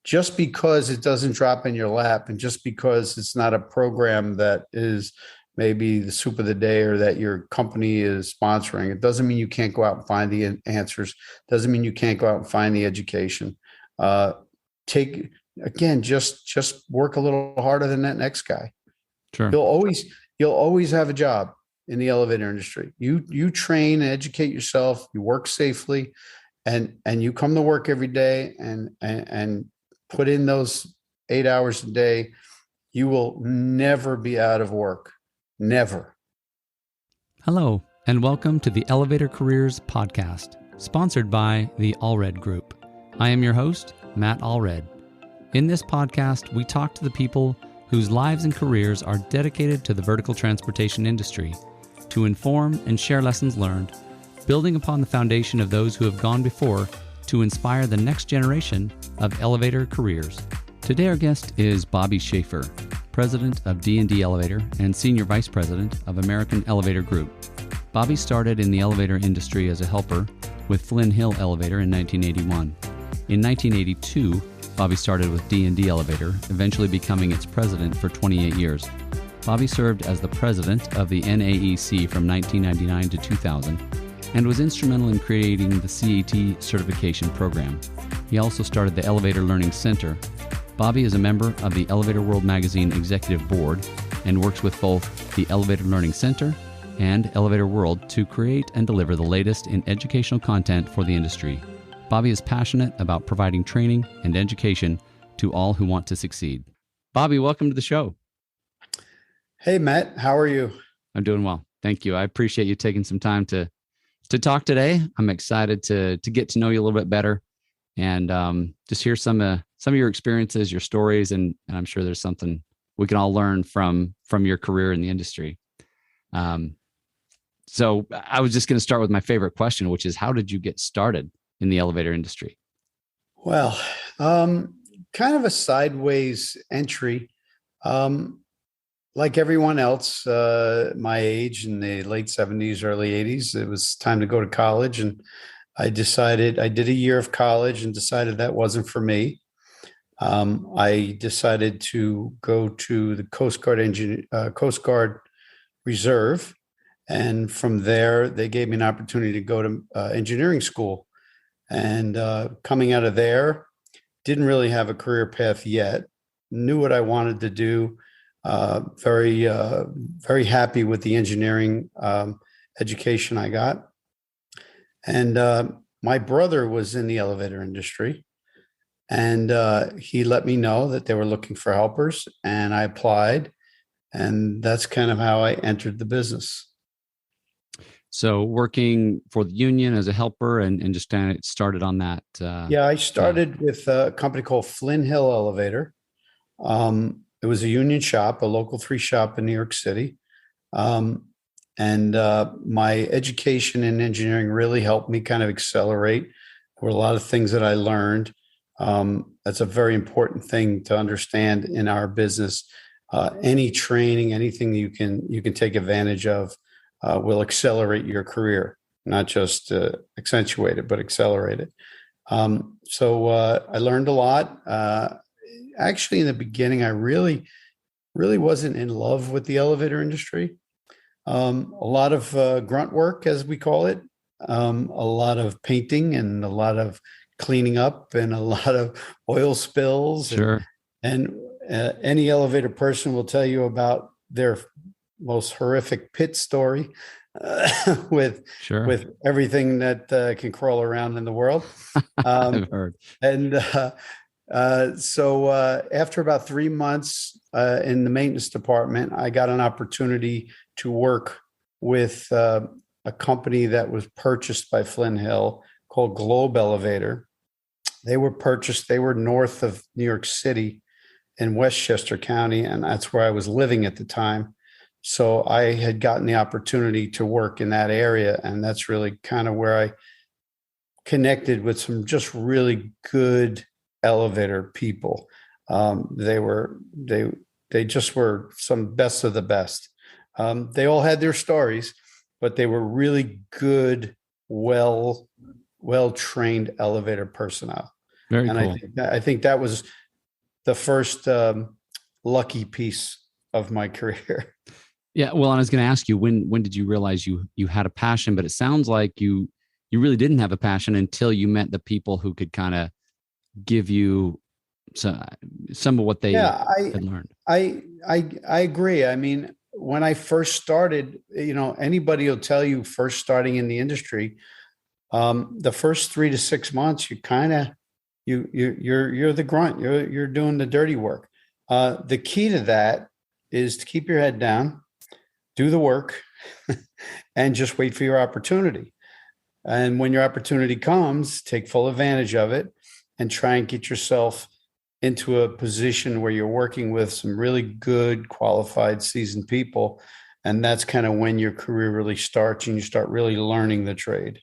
just because it doesn't drop in your lap and just because it's not a program that is maybe the soup of the day or that your company is sponsoring, it doesn't mean you can't go out and find the answers. Doesn't mean you can't go out and find the education. Just work a little harder than that next guy. Sure. You'll always have a job in the elevator industry. You train and educate yourself, you work safely, and you come to work every day and put in those 8 hours a day. You will never be out of work. Never. Hello, and welcome to the Elevator Careers Podcast, sponsored by the Allred Group. I am your host, Matt Allred. In this podcast, we talk to the people whose lives and careers are dedicated to the vertical transportation industry to inform and share lessons learned, building upon the foundation of those who have gone before to inspire the next generation of elevator careers. Today, our guest is Bobby Schaeffer, President of D&D Elevator and Senior Vice President of American Elevator Group. Bobby started in the elevator industry as a helper with Flynn Hill Elevator in 1981. In 1982, Bobby started with D&D Elevator, eventually becoming its president for 28 years. Bobby served as the president of the NAEC from 1999 to 2000 and was instrumental in creating the CAT certification program. He also started the Elevator Learning Center. Bobby is a member of the Elevator World Magazine Executive Board and works with both the Elevator Learning Center and Elevator World to create and deliver the latest in educational content for the industry. Bobby is passionate about providing training and education to all who want to succeed. Bobby, welcome to the show. Hey, Matt, how are you? I'm doing well. Thank you. I appreciate you taking some time to talk today. I'm excited to get to know you a little bit better and just hear some of your experiences, your stories, and I'm sure there's something we can all learn from your career in the industry. So I was just going to start with my favorite question, which is, how did you get started in the elevator industry? Well, kind of a sideways entry. Like everyone else, my age in the late 70s, early 80s, it was time to go to college. And I did a year of college and decided that wasn't for me. I decided to go to the Coast Guard Reserve. And from there, they gave me an opportunity to go to engineering school. And coming out of there, didn't really have a career path yet, knew what I wanted to do. Very happy with the engineering education I got. And my brother was in the elevator industry, and he let me know that they were looking for helpers, and I applied, and that's kind of how I entered the business. So working for the union as a helper and just kind of started on that. I started with a company called Flynn Hill Elevator. It was a union shop, a local 3 shop in New York City. And my education in engineering really helped me kind of accelerate. There were a lot of things that I learned. That's a very important thing to understand in our business. Any training, anything you can take advantage of will accelerate your career, not just accentuate it, but accelerate it. So I learned a lot. Actually, in the beginning, I really wasn't in love with the elevator industry. A lot of grunt work, as we call it, a lot of painting and a lot of cleaning up and a lot of oil spills. Sure. And any elevator person will tell you about their most horrific pit story with everything that can crawl around in the world. I've heard. And so after about 3 months in the maintenance department, I got an opportunity to work with a company that was purchased by Flynn Hill called Globe Elevator. They were north of New York City in Westchester County, and that's where I was living at the time. So I had gotten the opportunity to work in that area, and that's really kind of where I connected with some just really good elevator people. They just were some best of the best. They all had their stories, but they were really good, well-trained elevator personnel. Very And cool. I think that was the first lucky piece of my career. Yeah. Well, I was going to ask you, when did you realize you had a passion? But it sounds like you really didn't have a passion until you met the people who could kind of give you some of what they Yeah, had learned. I agree. I mean, when I first started, anybody will tell you first starting in the industry, the first 3 to 6 months, you kind of you're the grunt. You're doing the dirty work. The key to that is to keep your head down, do the work, and just wait for your opportunity. And when your opportunity comes, take full advantage of it and try and get yourself into a position where you're working with some really good, qualified, seasoned people. And that's kind of when your career really starts and you start really learning the trade.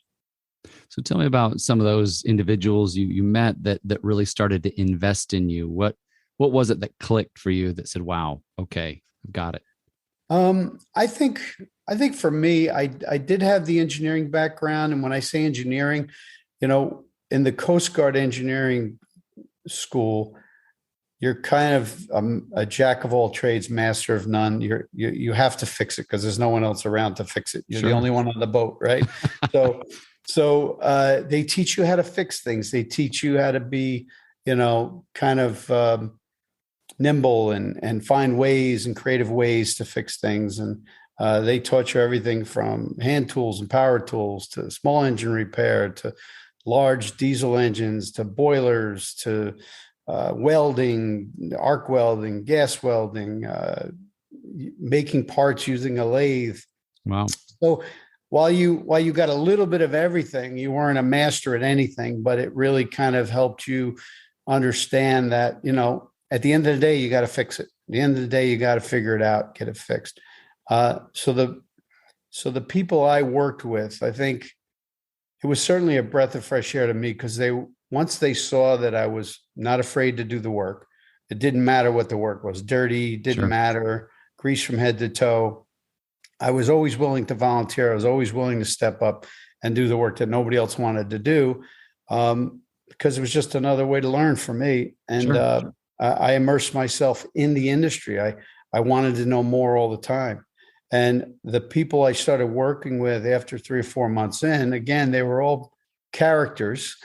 So tell me about some of those individuals you met that really started to invest in you. What was it that clicked for you that said, "Wow, okay, I've got it"? I think for me, I did have the engineering background, and when I say engineering, in the Coast Guard engineering school, you're kind of a jack of all trades, master of none. You have to fix it because there's no one else around to fix it. You're Sure. the only one on the boat, right? So they teach you how to fix things. They teach you how to be, kind of nimble and find ways and creative ways to fix things. And they taught you everything from hand tools and power tools to small engine repair to large diesel engines to boilers to welding, arc welding, gas welding, making parts using a lathe. Wow. So while you got a little bit of everything, you weren't a master at anything, but it really kind of helped you understand that, at the end of the day, you got to fix it. At the end of the day, you got to figure it out, get it fixed. So the people I worked with, I think it was certainly a breath of fresh air to me because once they saw that I was not afraid to do the work, it didn't matter what the work was, dirty, didn't Sure. matter, grease from head to toe. I was always willing to volunteer. I was always willing to step up and do the work that nobody else wanted to do, because it was just another way to learn for me. And Sure. I immersed myself in the industry. I wanted to know more all the time. And the people I started working with after 3 or 4 months in, again, they were all characters.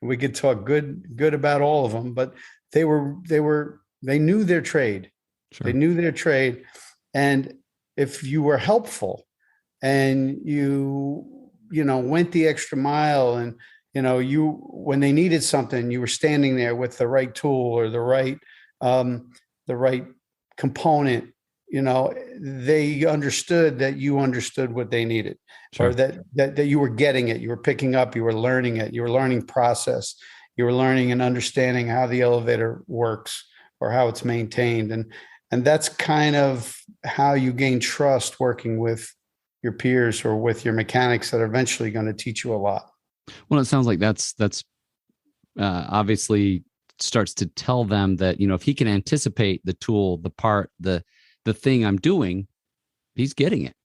We could talk good about all of them, but they knew their trade. Sure. They knew their trade. And if you were helpful and you went the extra mile and, when they needed something, you were standing there with the right tool or the right component, they understood that you understood what they needed. Sure. Or that you were getting it, you were picking up, you were learning it, you were learning process, you were learning and understanding how the elevator works or how it's maintained. And that's kind of how you gain trust working with your peers or with your mechanics that are eventually going to teach you a lot. Well, it sounds like that's obviously starts to tell them that, if he can anticipate the tool, the part, the thing I'm doing, he's getting it.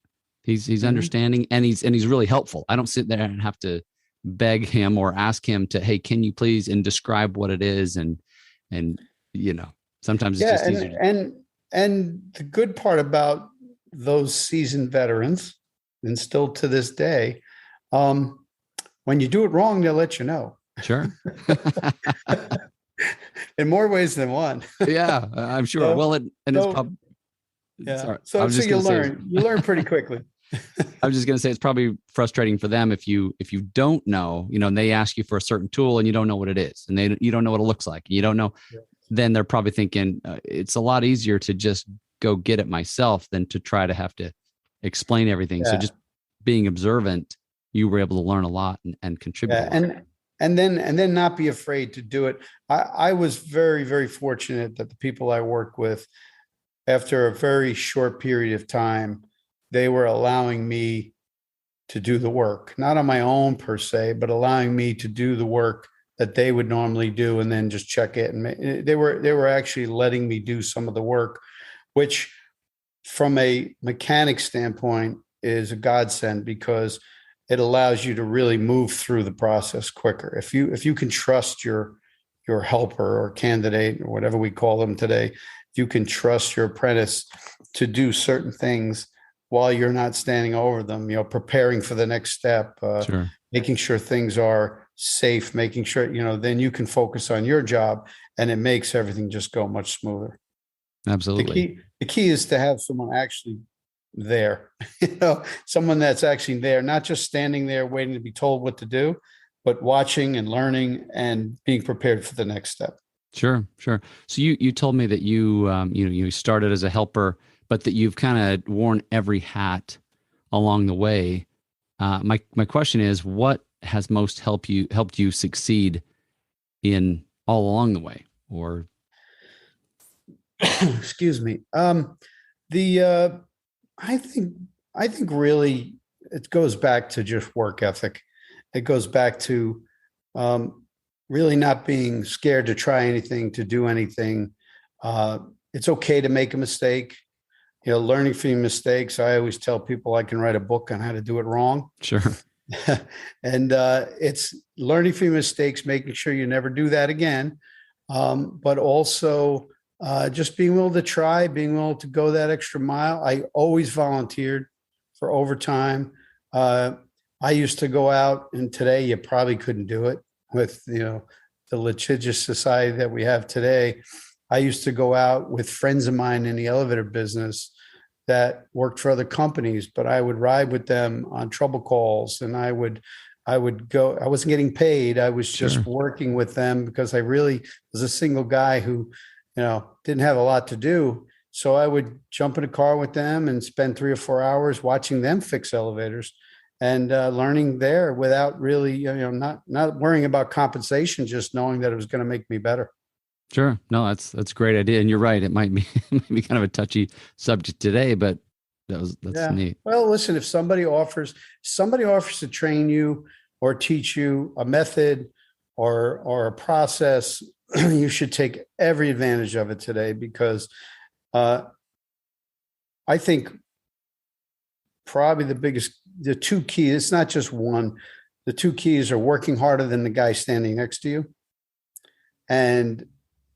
He's understanding and he's really helpful. I don't sit there and have to beg him or ask him to, hey, can you please and describe what it is? And sometimes it's just easier. And the good part about those seasoned veterans, and still to this day, when you do it wrong, they'll let you know. Sure. In more ways than one. Yeah, I'm sure. So you learn pretty quickly. I was just going to say, it's probably frustrating for them if you don't know, and they ask you for a certain tool and you don't know what it is and you don't know what it looks like. You don't know. Yeah. Then they're probably thinking it's a lot easier to just go get it myself than to try to have to explain everything. Yeah. So just being observant, you were able to learn a lot and contribute. Yeah, and then not be afraid to do it. I was very, very fortunate that the people I worked with, after a very short period of time, they were allowing me to do the work, not on my own per se, but allowing me to do the work that they would normally do and then just check it. And they were actually letting me do some of the work, which from a mechanic standpoint is a godsend because it allows you to really move through the process quicker. If you can trust your helper or candidate or whatever we call them today, if you can trust your apprentice to do certain things while you're not standing over them, preparing for the next step, Sure. making sure things are safe, making sure, then you can focus on your job, and it makes everything just go much smoother. Absolutely. The key is to have someone actually there, someone that's actually there, not just standing there waiting to be told what to do, but watching and learning and being prepared for the next step. Sure. Sure. So you told me that you started as a helper, but that you've kind of worn every hat along the way. My question is, what has most helped you succeed in all along the way? Or excuse me. The I think really it goes back to just work ethic. It goes back to really not being scared to try anything, to do anything. It's okay to make a mistake. Learning from your mistakes. I always tell people I can write a book on how to do it wrong. sure. And it's learning from your mistakes, making sure you never do that again. But also just being willing to try, being willing to go that extra mile. I always volunteered for overtime. I used to go out, and today you probably couldn't do it with, the litigious society that we have today. I used to go out with friends of mine in the elevator business that worked for other companies, but I would ride with them on trouble calls, and I would go. I wasn't getting paid. I was just Sure. working with them because I really was a single guy who, didn't have a lot to do. So I would jump in a car with them and spend 3 or 4 hours watching them fix elevators and learning there without really, not worrying about compensation, just knowing that it was going to make me better. Sure. No, that's a great idea. And you're right. It might be it might be kind of a touchy subject today, but that's Yeah. neat. Well, listen, if somebody offers to train you or teach you a method or a process, you should take every advantage of it today, because I think probably the two keys, it's not just one. The two keys are working harder than the guy standing next to you and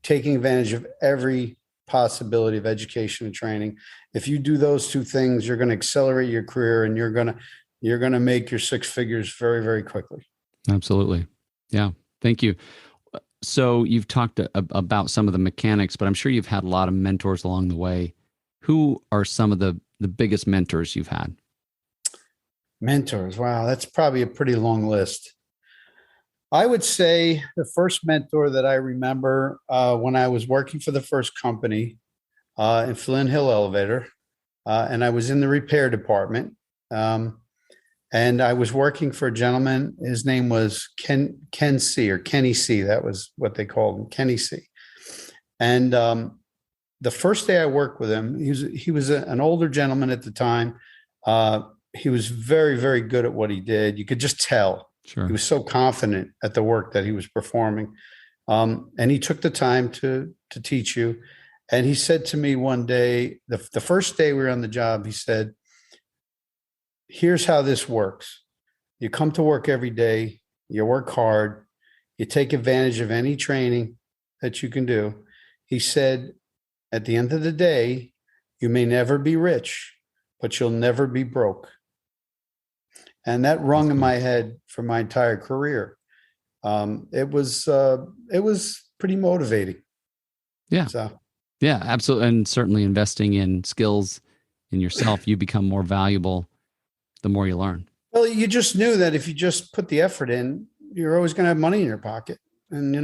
taking advantage of every possibility of education and training. If you do those two things, you're going to accelerate your career, and you're going to make your six figures very, very quickly. Absolutely. Yeah. Thank you. So you've talked about some of the mechanics, but I'm sure you've had a lot of mentors along the way. Who are some of the biggest mentors you've had? Mentors. Wow, that's probably a pretty long list. I would say the first mentor that I remember when I was working for the first company in Flynn Hill Elevator, and I was in the repair department, and I was working for a gentleman. His name was Ken C, or Kenny C. That was what they called him, Kenny C. And the first day I worked with him, he was an older gentleman at the time. He was very, very good at what he did. You could just tell. Sure. He was so confident at the work that he was performing. And he took the time to teach you. And he said to me one day, the first day we were on the job, he said, "Here's how this works. You come to work every day, you work hard, you take advantage of any training that you can do." He said, "At the end of the day, you may never be rich, but you'll never be broke." And that rung in my head for my entire career. It was pretty motivating. Yeah. So Yeah, absolutely. And certainly investing in skills in yourself, you become more valuable the more you learn. well, you just knew that if you just put the effort in, you're always going to have money in your pocket. And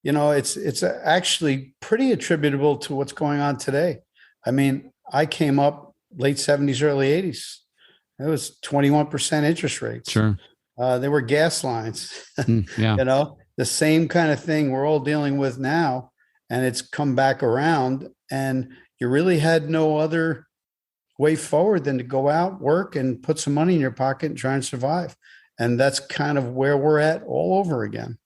it's actually pretty attributable to what's going on today. I mean, I came up late 70s, early 80s. It was 21% interest rates. Sure. There were gas lines, Yeah. The same kind of thing we're all dealing with now. And it's come back around, and you really had no other way forward than to go out, work, and put some money in your pocket and try and survive. And that's kind of where we're at all over again.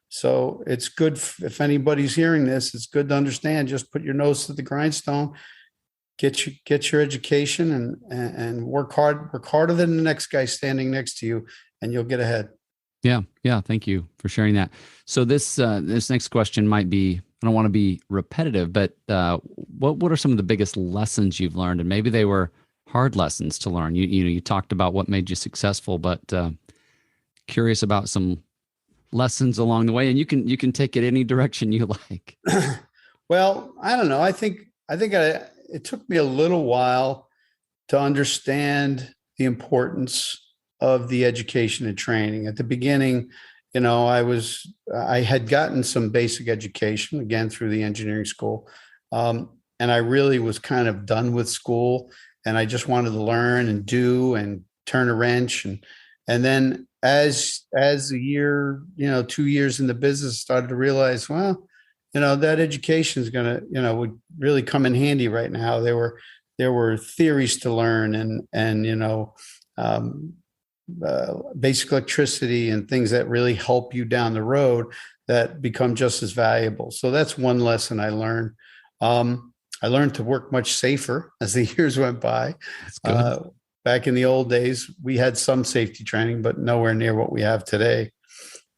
So it's good if anybody's hearing this, it's good to understand, just put your nose to the grindstone, get your education and work harder than the next guy standing next to you, and you'll get ahead. Yeah. Yeah. Thank you for sharing that. So this next question might be, I don't want to be repetitive, but what are some of the biggest lessons you've learned? And maybe they were hard lessons to learn. You talked about what made you successful, but curious about some lessons along the way, and you can take it any direction you like. Well, I don't know. I think it took me a little while to understand the importance of the education and training. At the beginning, I had gotten some basic education again through the engineering school. And I really was kind of done with school, and I just wanted to learn and do and turn a wrench. And then as the year, 2 years in the business, started to realize, well, that education is going to, would really come in handy right now. There were theories to learn and basic electricity and things that really help you down the road that become just as valuable. So that's one lesson I learned. I learned to work much safer as the years went by. That's good. Back in the old days, we had some safety training, but nowhere near what we have today,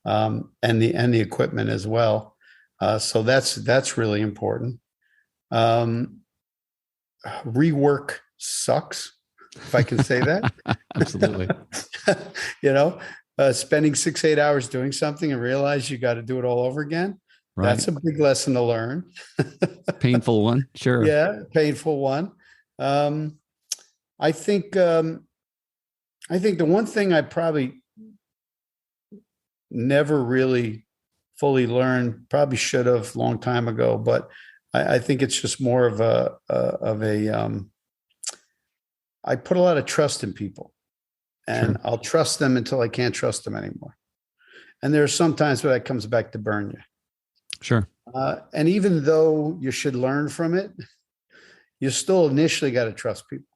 and the equipment as well. So that's really important. Rework sucks, if I can say that. Absolutely. Spending 6-8 hours doing something and realize you got to do it all over again. Right. That's a big lesson to learn. Painful one. Sure. Yeah. Painful one. I think the one thing I probably never really fully learned, probably should have long time ago, but I think it's just more of I put a lot of trust in people, and I'll trust them until I can't trust them anymore. And there are some times where that comes back to burn you. Sure. And even though you should learn from it, you still initially got to trust people.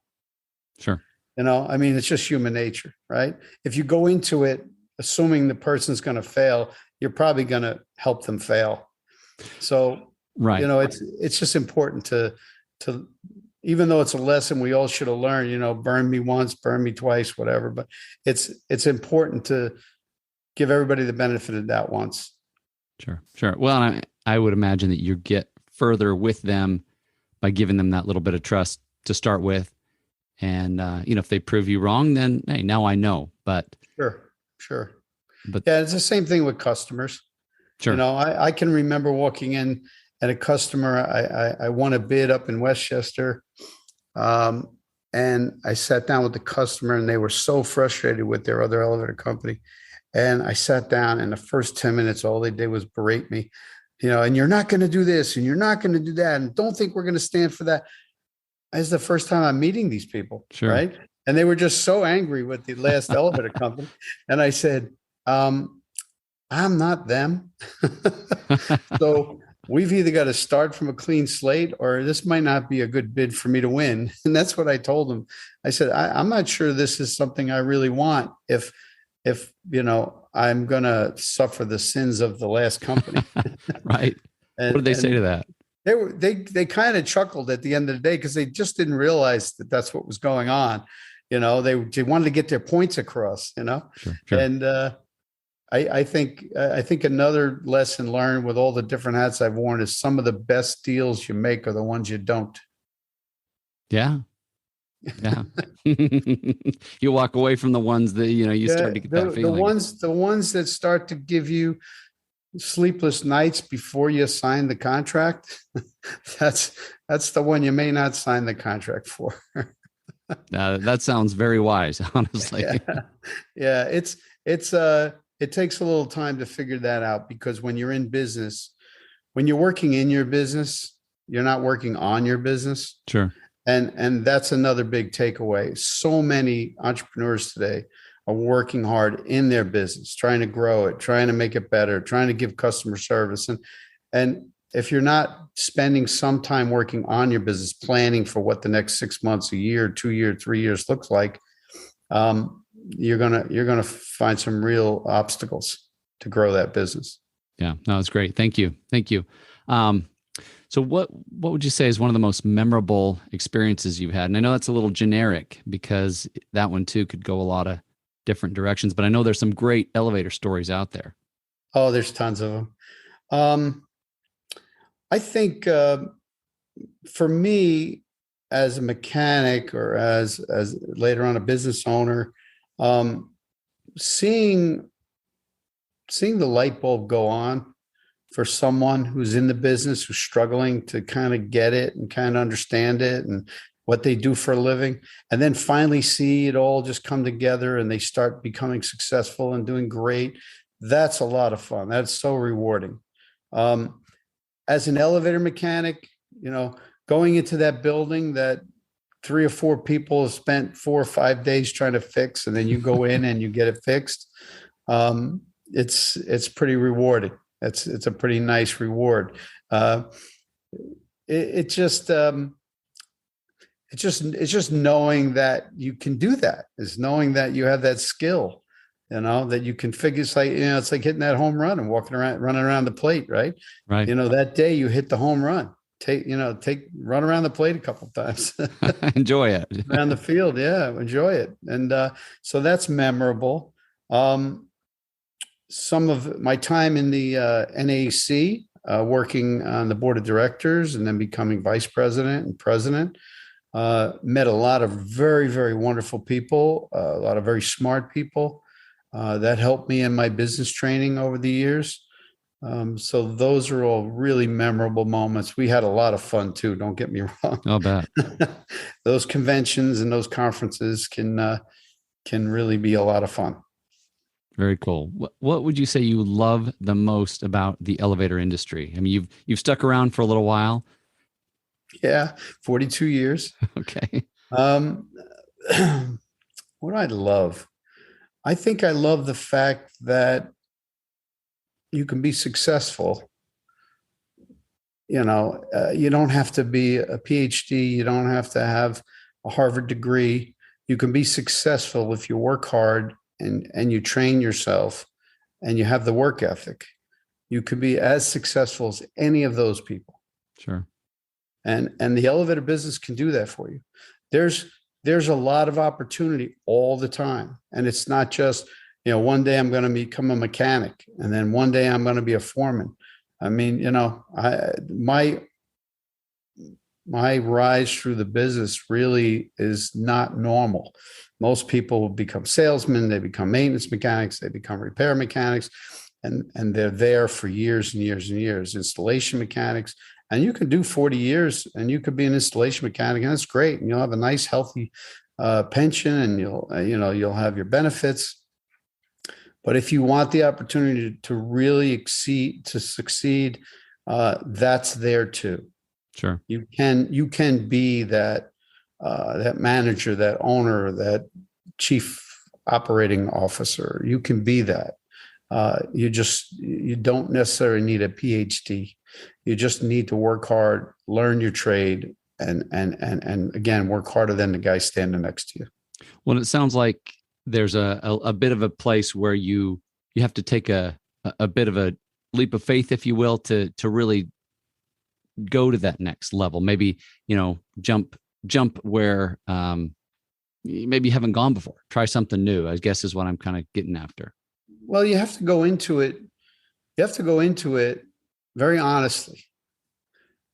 Sure. It's just human nature, right? If you go into it assuming the person's going to fail, you're probably going to help them fail. So, right. It's just important to, even though it's a lesson we all should have learned, burn me once, burn me twice, whatever. But it's important to give everybody the benefit of that once. Sure. Well, I would imagine that you get further with them by giving them that little bit of trust to start with. And, if they prove you wrong, then, hey, now I know. But Sure. But yeah, it's the same thing with customers. Sure. I can remember walking in at a customer. I won a bid up in Westchester. And I sat down with the customer, and they were so frustrated with their other elevator company. And I sat down, and the first 10 minutes, all they did was berate me, and you're not going to do this, and you're not going to do that. And don't think we're going to stand for that. It's the first time I'm meeting these people. Sure. Right. And they were just so angry with the last elevator company. And I said, I'm not them. So we've either got to start from a clean slate, or this might not be a good bid for me to win. And that's what I told them. I said, I'm not sure this is something I really want if I'm going to suffer the sins of the last company. Right. What did they say to that? They kind of chuckled at the end of the day, because they just didn't realize that that's what was going on. They wanted to get their points across, Sure. And I think another lesson learned with all the different hats I've worn is some of the best deals you make are the ones you don't. Yeah. Yeah. You walk away from the ones that, you start to get that feeling. The ones that start to give you sleepless nights before you sign the contract. That's the one you may not sign the contract for. That sounds very wise, honestly. Yeah. It takes a little time to figure that out, because when you're in business, when you're working in your business, you're not working on your business. Sure. And that's another big takeaway. So many entrepreneurs today are working hard in their business, trying to grow it, trying to make it better, trying to give customer service. And if you're not spending some time working on your business, planning for what the next 6 months, a year, 2 years, 3 years looks like, you're gonna find some real obstacles to grow that business. Yeah, no, it's great. Thank you. So what would you say is one of the most memorable experiences you've had? And I know that's a little generic because that one too could go a lot of different directions, but I know there's some great elevator stories out there. Oh, there's tons of them. I think for me, as a mechanic or as later on a business owner, um, seeing the light bulb go on for someone who's in the business, who's struggling to kind of get it and kind of understand it and what they do for a living, and then finally see it all just come together and they start becoming successful and doing great. That's a lot of fun. That's so rewarding. Um, as an elevator mechanic, going into that building that 3 or 4 people have spent 4 or 5 days trying to fix, and then you go in and you get it fixed. It's pretty rewarding. It's a pretty nice reward. It's just knowing that you can do that. It's knowing that you have that skill, that you can figure. It's like hitting that home run and running around the plate, right? Right. That day you hit the home run. Run around the plate a couple of times. Enjoy it. Around the field. Yeah. Enjoy it. And so that's memorable. Some of my time in the NAEC, working on the board of directors and then becoming vice president and president, met a lot of very, very wonderful people, a lot of very smart people that helped me in my business training over the years. So those are all really memorable moments. We had a lot of fun too. Don't get me wrong. I'll bet. Those conventions and those conferences can really be a lot of fun. Very cool. What would you say you love the most about the elevator industry? I mean, you've stuck around for a little while. Yeah, 42 years. Okay. What do I love? I think I love the fact that you can be successful. You don't have to be a PhD. You don't have to have a Harvard degree. You can be successful if you work hard and you train yourself and you have the work ethic. You could be as successful as any of those people. Sure. And the elevator business can do that for you. There's a lot of opportunity all the time. And it's not just, one day I'm going to become a mechanic and then one day I'm going to be a foreman. I mean, my rise through the business really is not normal. Most people become salesmen, they become maintenance mechanics, they become repair mechanics, and they're there for years and years and years. Installation mechanics, and you can do 40 years and you could be an installation mechanic, and that's great. And you'll have a nice, healthy pension, and you'll have your benefits. But if you want the opportunity to really succeed, that's there too. Sure. You can be that manager, that owner, that chief operating officer. You can be that. You don't necessarily need a PhD. You just need to work hard, learn your trade, and again, work harder than the guy standing next to you. Well, it sounds like there's a bit of a place where you have to take a bit of a leap of faith, if you will, to really go to that next level. Maybe, jump where maybe you haven't gone before. Try something new, I guess, is what I'm kind of getting after. Well, you have to go into it. You have to go into it very honestly.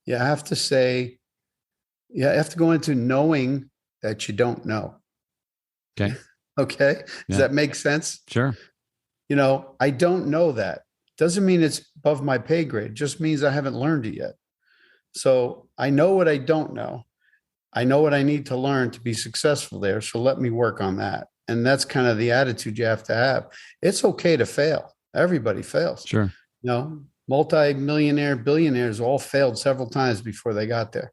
You have to go into knowing that you don't know. Okay. Okay. Does that make sense? Sure. I don't know that. Doesn't mean it's above my pay grade. It just means I haven't learned it yet. So I know what I don't know. I know what I need to learn to be successful there. So let me work on that. And that's kind of the attitude you have to have. It's okay to fail. Everybody fails. Sure. Multi-millionaire, billionaires all failed several times before they got there.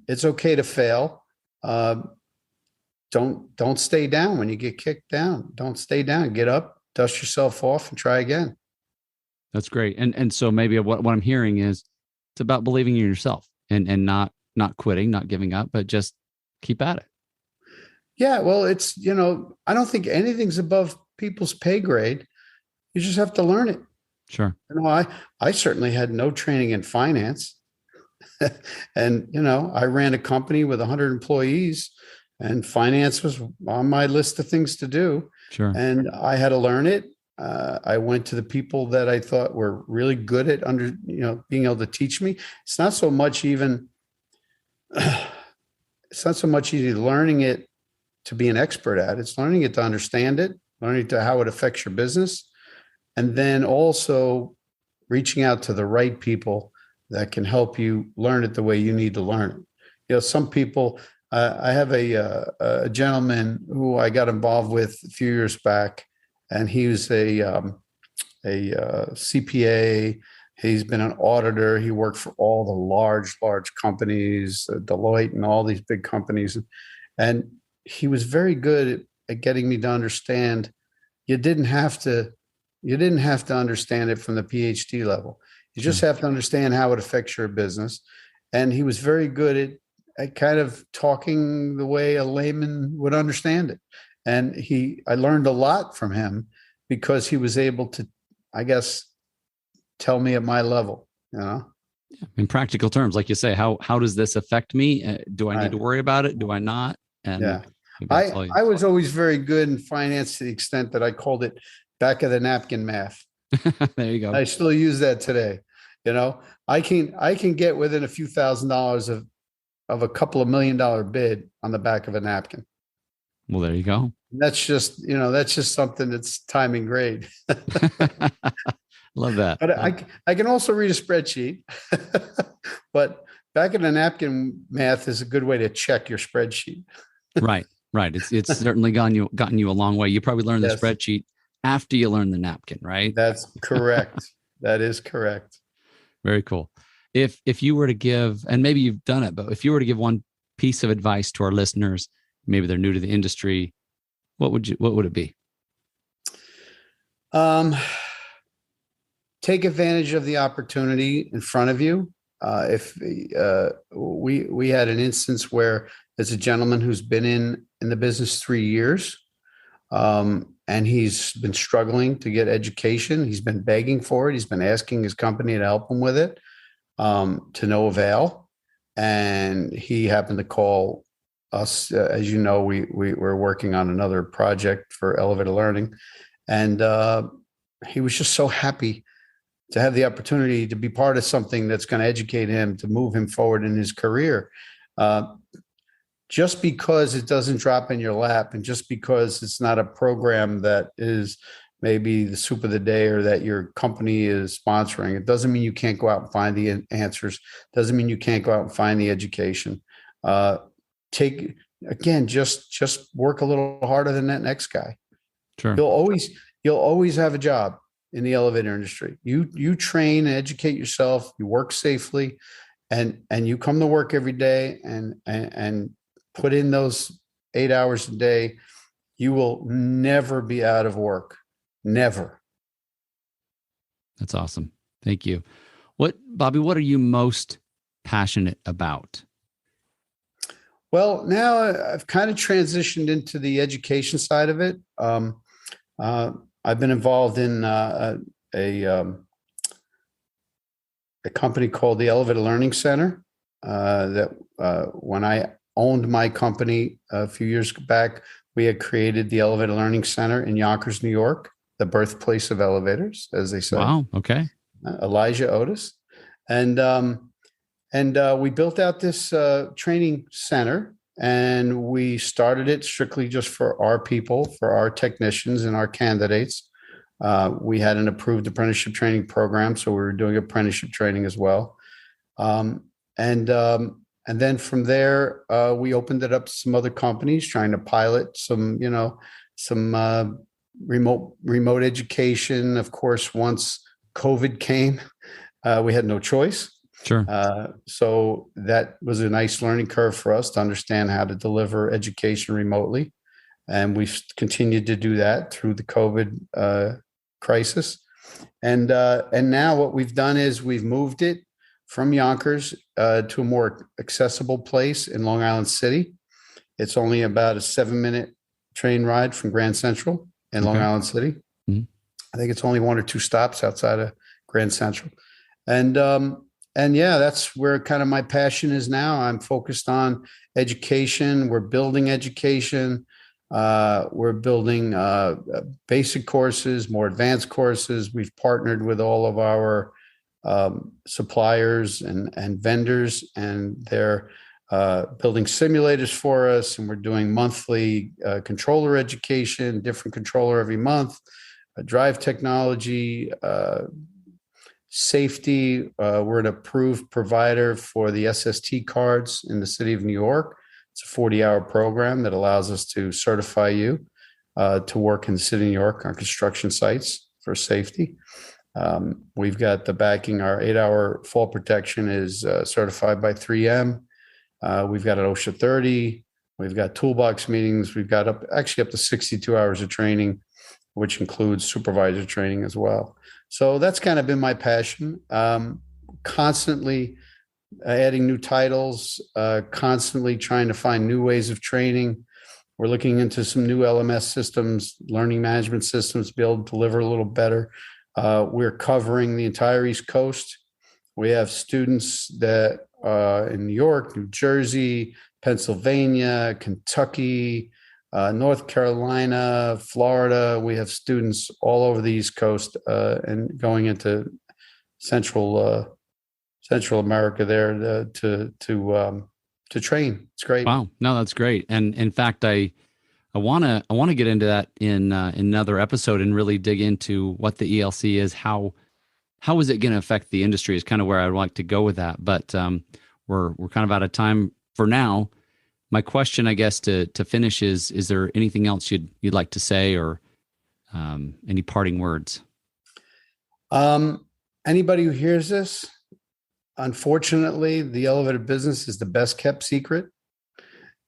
It's okay to fail. Don't stay down when you get kicked down. Don't stay down. Get up, dust yourself off, and try again. That's great. And so maybe what I'm hearing is it's about believing in yourself and not quitting, not giving up, but just keep at it. Yeah, well, it's, I don't think anything's above people's pay grade. You just have to learn it. Sure. I certainly had no training in finance. And, I ran a company with 100 employees, and finance was on my list of things to do. Sure. And I had to learn it. I went to the people that I thought were really good at being able to teach me. It's not so much even, it's not so much even learning it to be an expert at it. It's learning it to understand it, learning to how it affects your business, and then also reaching out to the right people that can help you learn it the way you need to learn it. Some people, I have a gentleman who I got involved with a few years back, and he was a CPA. He's been an auditor. He worked for all the large companies, Deloitte and all these big companies. And he was very good at getting me to understand you didn't have to understand it from the PhD level. You just have to understand how it affects your business. And he was very good at kind of talking the way a layman would understand it. And I learned a lot from him because he was able to, I guess, tell me at my level, In practical terms, like you say, how does this affect me? Do I need to worry about it? Do I not? And I was always very good in finance to the extent that I called it back of the napkin math. There you go. I still use that today. I can get within a few $1,000s of a couple of $1 million bid on the back of a napkin. Well, there you go. That's just something that's time and grade. Love that. But I can also read a spreadsheet. But back of the napkin math is a good way to check your spreadsheet. Right. It's certainly gotten you a long way. You probably learned the spreadsheet after you learn the napkin, right? That's correct. That is correct. Very cool. If you were to give, and maybe you've done it, but if you were to give one piece of advice to our listeners, maybe they're new to the industry, what would it be? Take advantage of the opportunity in front of you. If we had an instance where there's a gentleman who's been in the business 3 years, and he's been struggling to get education. He's been begging for it. He's been asking his company to help him with it, to no avail. And he happened to call us. As you know, we're working on another project for Elevator Learning, and he was just so happy to have the opportunity to be part of something that's going to educate him, to move him forward in his career. Just because it doesn't drop in your lap, and just because it's not a program that is maybe the soup of the day or that your company is sponsoring, it doesn't mean you can't go out and find the answers. Doesn't mean you can't go out and find the education. Just work a little harder than that next guy. Sure. You'll always have a job in the elevator industry. You train and educate yourself, you work safely, and you come to work every day and put in those 8 hours a day. You will never be out of work. Never. That's awesome. Thank you. Bobby, what are you most passionate about? Well, now I've kind of transitioned into the education side of it. I've been involved in a company called the Elevator Learning Center. When I owned my company a few years back, we had created the Elevator Learning Center in Yonkers, New York, the birthplace of elevators, as they say. Wow. Okay. Elijah Otis. And we built out this training center, and we started it strictly just for our people, for our technicians and our candidates. We had an approved apprenticeship training program, so we were doing apprenticeship training as well. And then from there, we opened it up to some other companies trying to pilot some remote education. Of course, once COVID came, we had no choice. Sure. So that was a nice learning curve for us to understand how to deliver education remotely. And we've continued to do that through the COVID crisis. And now what we've done is we've moved it from Yonkers to a more accessible place in Long Island City. It's only about a 7-minute train ride from Grand Central in Long Island City. Mm-hmm. I think it's only 1 or 2 stops outside of Grand Central. And And yeah, that's where kind of my passion is now. I'm focused on education. We're building education. We're building basic courses, more advanced courses. We've partnered with all of our suppliers and vendors, and they're building simulators for us. And we're doing monthly controller education, different controller every month, drive technology, safety. We're an approved provider for the SST cards in the city of New York. It's a 40-hour program that allows us to certify you to work in the city of New York on construction sites for safety. We've got the backing. Our 8-hour fall protection is certified by 3M. We've got an OSHA 30. We've got toolbox meetings. We've got up to 62 hours of training, which includes supervisor training as well. So that's kind of been my passion. Constantly adding new titles, constantly trying to find new ways of training. We're looking into some new LMS systems, learning management systems, to be able to deliver a little better. We're covering the entire East Coast. We have students that in New York, New Jersey, Pennsylvania, Kentucky, North Carolina, Florida. We have students all over the East Coast and going into Central America there to train. It's great. Wow, no, that's great. And in fact, I want to get into that in another episode and really dig into what the ELC is. How is it going to affect the industry is kind of where I'd like to go with that. But we're kind of out of time for now. My question, I guess, to finish is there anything else you'd like to say, or any parting words? Anybody who hears this, unfortunately, the elevator business is the best kept secret.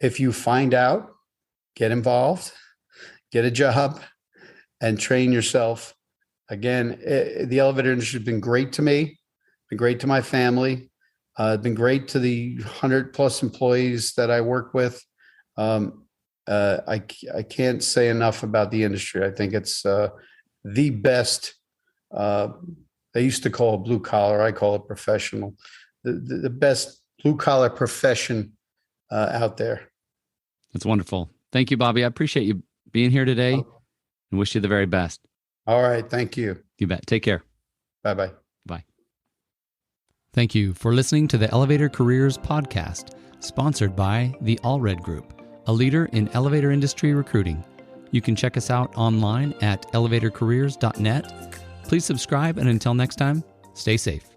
If you find out, get involved, get a job, and train yourself. Again, the elevator industry has been great to me, been great to my family. It's been great to the 100+ employees that I work with. I can't say enough about the industry. I think it's the best. They used to call it blue collar. I call it professional. The best blue collar profession out there. That's wonderful. Thank you, Bobby. I appreciate you being here today and wish you the very best. All right. Thank you. You bet. Take care. Bye-bye. Bye. Thank you for listening to the Elevator Careers Podcast, sponsored by the Allred Group, a leader in elevator industry recruiting. You can check us out online at elevatorcareers.net. Please subscribe, and until next time, stay safe.